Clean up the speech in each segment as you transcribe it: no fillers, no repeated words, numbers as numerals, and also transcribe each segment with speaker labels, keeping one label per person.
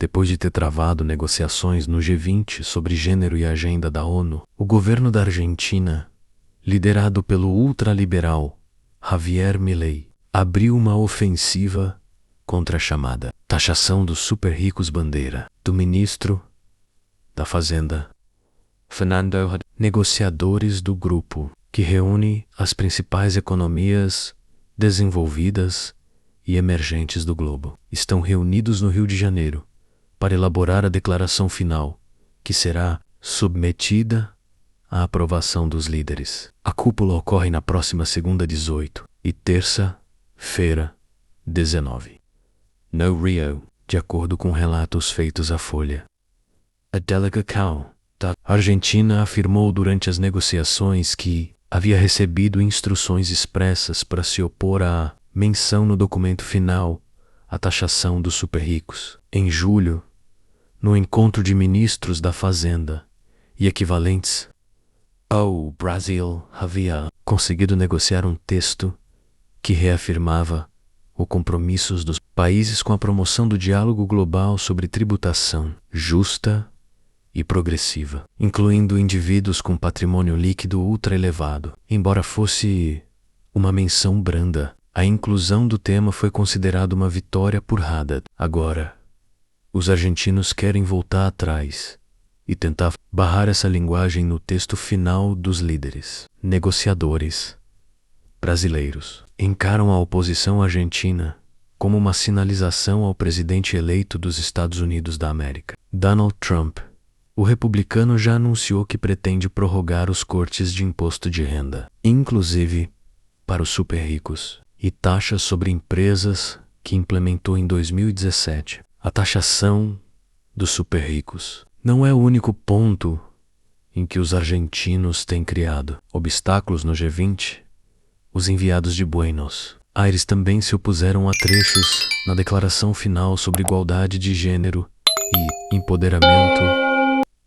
Speaker 1: Depois de ter travado negociações no G20 sobre gênero e agenda da ONU, o governo da Argentina, liderado pelo ultraliberal Javier Milei, abriu uma ofensiva contra a chamada taxação dos super-ricos bandeira do ministro da Fazenda, Fernando Haddad. Negociadores do grupo, que reúne as principais economias desenvolvidas e emergentes do globo, estão reunidos no Rio de Janeiro para elaborar a declaração final, que será submetida à aprovação dos líderes. A cúpula ocorre na próxima segunda 18 e terça-feira 19. No Rio, de acordo com relatos feitos à Folha. A delegação da Argentina afirmou durante as negociações que havia recebido instruções expressas para se opor à menção no documento final à taxação dos super-ricos. Em julho, no encontro de ministros da Fazenda e equivalentes, o Brasil havia conseguido negociar um texto que reafirmava os compromissos dos países com a promoção do diálogo global sobre tributação justa e progressiva, incluindo indivíduos com patrimônio líquido ultra elevado. Embora fosse uma menção branda, a inclusão do tema foi considerada uma vitória por Haddad. Agora, os argentinos querem voltar atrás e tentar barrar essa linguagem no texto final dos líderes. Negociadores brasileiros encaram a oposição argentina como uma sinalização ao presidente eleito dos Estados Unidos da América, Donald Trump. O republicano já anunciou que pretende prorrogar os cortes de imposto de renda, inclusive para os super-ricos, e taxas sobre empresas que implementou em 2017. A taxação dos super-ricos não é o único ponto em que os argentinos têm criado obstáculos no G20. Os enviados de Buenos Aires também se opuseram a trechos na declaração final sobre igualdade de gênero e empoderamento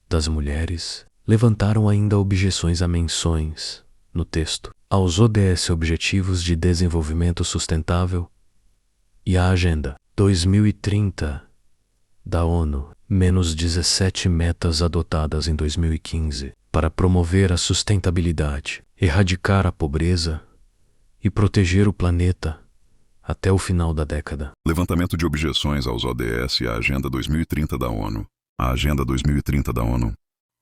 Speaker 1: das mulheres. Levantaram ainda objeções a menções no texto aos ODS Objetivos de Desenvolvimento Sustentável e à Agenda 2030 da ONU, menos 17 metas adotadas em 2015 para promover a sustentabilidade, erradicar a pobreza e proteger o planeta até o final da década.
Speaker 2: Levantamento de objeções aos ODS e à Agenda 2030 da ONU. A Agenda 2030 da ONU,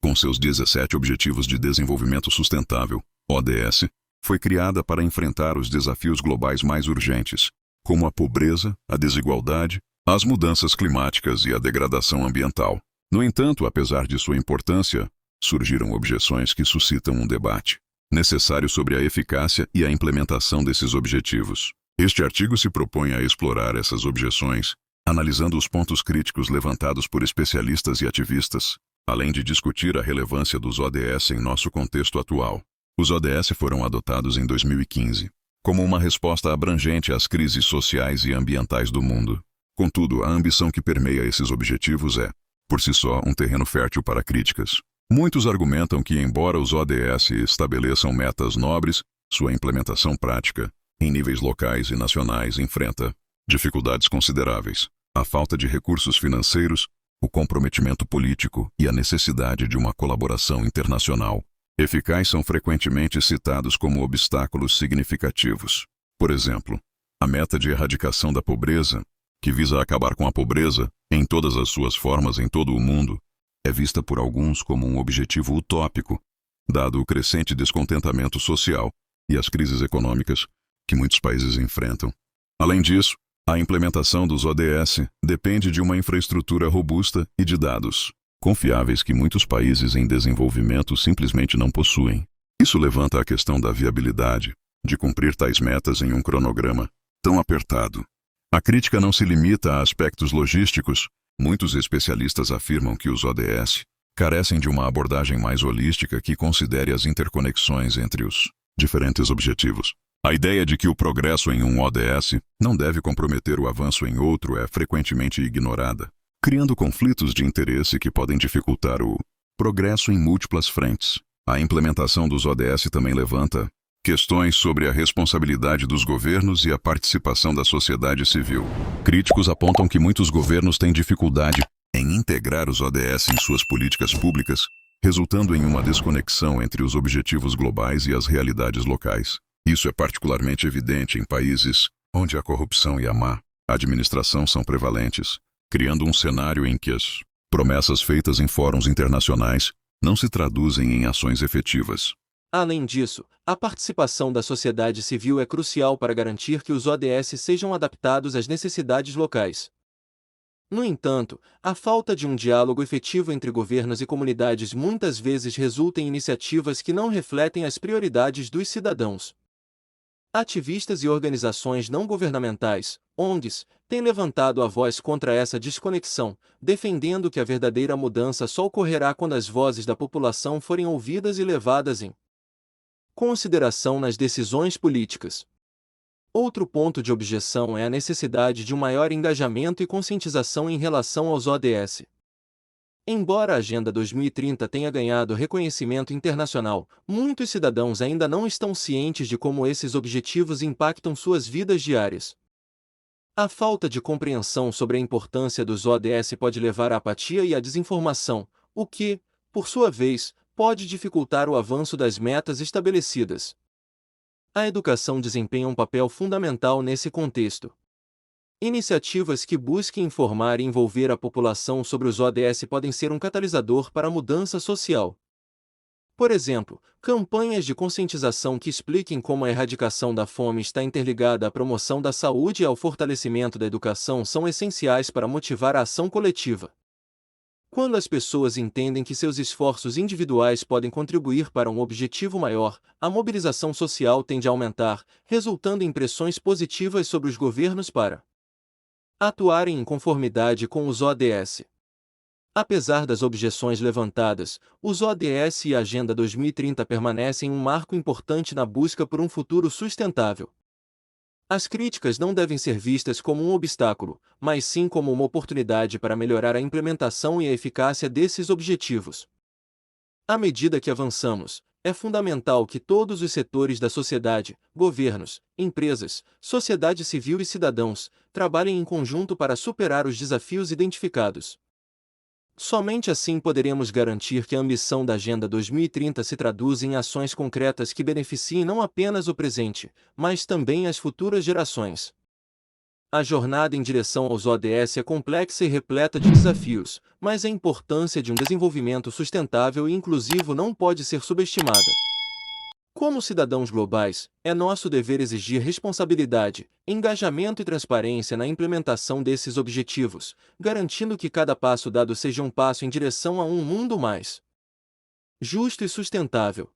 Speaker 2: com seus 17 Objetivos de Desenvolvimento Sustentável, ODS, foi criada para enfrentar os desafios globais mais urgentes, como a pobreza, a desigualdade, as mudanças climáticas e a degradação ambiental. No entanto, apesar de sua importância, surgiram objeções que suscitam um debate necessário sobre a eficácia e a implementação desses objetivos. Este artigo se propõe a explorar essas objeções, analisando os pontos críticos levantados por especialistas e ativistas, além de discutir a relevância dos ODS em nosso contexto atual. Os ODS foram adotados em 2015, como uma resposta abrangente às crises sociais e ambientais do mundo. Contudo, a ambição que permeia esses objetivos é, por si só, um terreno fértil para críticas. Muitos argumentam que, embora os ODS estabeleçam metas nobres, sua implementação prática, em níveis locais e nacionais, enfrenta dificuldades consideráveis. A falta de recursos financeiros, o comprometimento político e a necessidade de uma colaboração internacional eficaz são frequentemente citados como obstáculos significativos. Por exemplo, a meta de erradicação da pobreza, que visa acabar com a pobreza em todas as suas formas em todo o mundo, é vista por alguns como um objetivo utópico, dado o crescente descontentamento social e as crises econômicas que muitos países enfrentam. Além disso, a implementação dos ODS depende de uma infraestrutura robusta e de dados confiáveis que muitos países em desenvolvimento simplesmente não possuem. Isso levanta a questão da viabilidade de cumprir tais metas em um cronograma tão apertado. A crítica não se limita a aspectos logísticos. Muitos especialistas afirmam que os ODS carecem de uma abordagem mais holística que considere as interconexões entre os diferentes objetivos. A ideia de que o progresso em um ODS não deve comprometer o avanço em outro é frequentemente ignorada, criando conflitos de interesse que podem dificultar o progresso em múltiplas frentes. A implementação dos ODS também levanta questões sobre a responsabilidade dos governos e a participação da sociedade civil. Críticos apontam que muitos governos têm dificuldade em integrar os ODS em suas políticas públicas, resultando em uma desconexão entre os objetivos globais e as realidades locais. Isso é particularmente evidente em países onde a corrupção e a má administração são prevalentes, criando um cenário em que as promessas feitas em fóruns internacionais não se traduzem em ações efetivas.
Speaker 3: Além disso, a participação da sociedade civil é crucial para garantir que os ODS sejam adaptados às necessidades locais. No entanto, a falta de um diálogo efetivo entre governos e comunidades muitas vezes resulta em iniciativas que não refletem as prioridades dos cidadãos. Ativistas e organizações não governamentais, ONGs, têm levantado a voz contra essa desconexão, defendendo que a verdadeira mudança só ocorrerá quando as vozes da população forem ouvidas e levadas em consideração nas decisões políticas. Outro ponto de objeção é a necessidade de um maior engajamento e conscientização em relação aos ODS. Embora a Agenda 2030 tenha ganhado reconhecimento internacional, muitos cidadãos ainda não estão cientes de como esses objetivos impactam suas vidas diárias. A falta de compreensão sobre a importância dos ODS pode levar à apatia e à desinformação, o que, por sua vez, pode dificultar o avanço das metas estabelecidas. A educação desempenha um papel fundamental nesse contexto. Iniciativas que busquem informar e envolver a população sobre os ODS podem ser um catalisador para a mudança social. Por exemplo, campanhas de conscientização que expliquem como a erradicação da fome está interligada à promoção da saúde e ao fortalecimento da educação são essenciais para motivar a ação coletiva. Quando as pessoas entendem que seus esforços individuais podem contribuir para um objetivo maior, a mobilização social tende a aumentar, resultando em pressões positivas sobre os governos para atuarem em conformidade com os ODS. Apesar das objeções levantadas, os ODS e a Agenda 2030 permanecem um marco importante na busca por um futuro sustentável. As críticas não devem ser vistas como um obstáculo, mas sim como uma oportunidade para melhorar a implementação e a eficácia desses objetivos. À medida que avançamos, é fundamental que todos os setores da sociedade, governos, empresas, sociedade civil e cidadãos, trabalhem em conjunto para superar os desafios identificados. Somente assim poderemos garantir que a ambição da Agenda 2030 se traduz em ações concretas que beneficiem não apenas o presente, mas também as futuras gerações. A jornada em direção aos ODS é complexa e repleta de desafios, mas a importância de um desenvolvimento sustentável e inclusivo não pode ser subestimada. Como cidadãos globais, é nosso dever exigir responsabilidade, engajamento e transparência na implementação desses objetivos, garantindo que cada passo dado seja um passo em direção a um mundo mais justo e sustentável.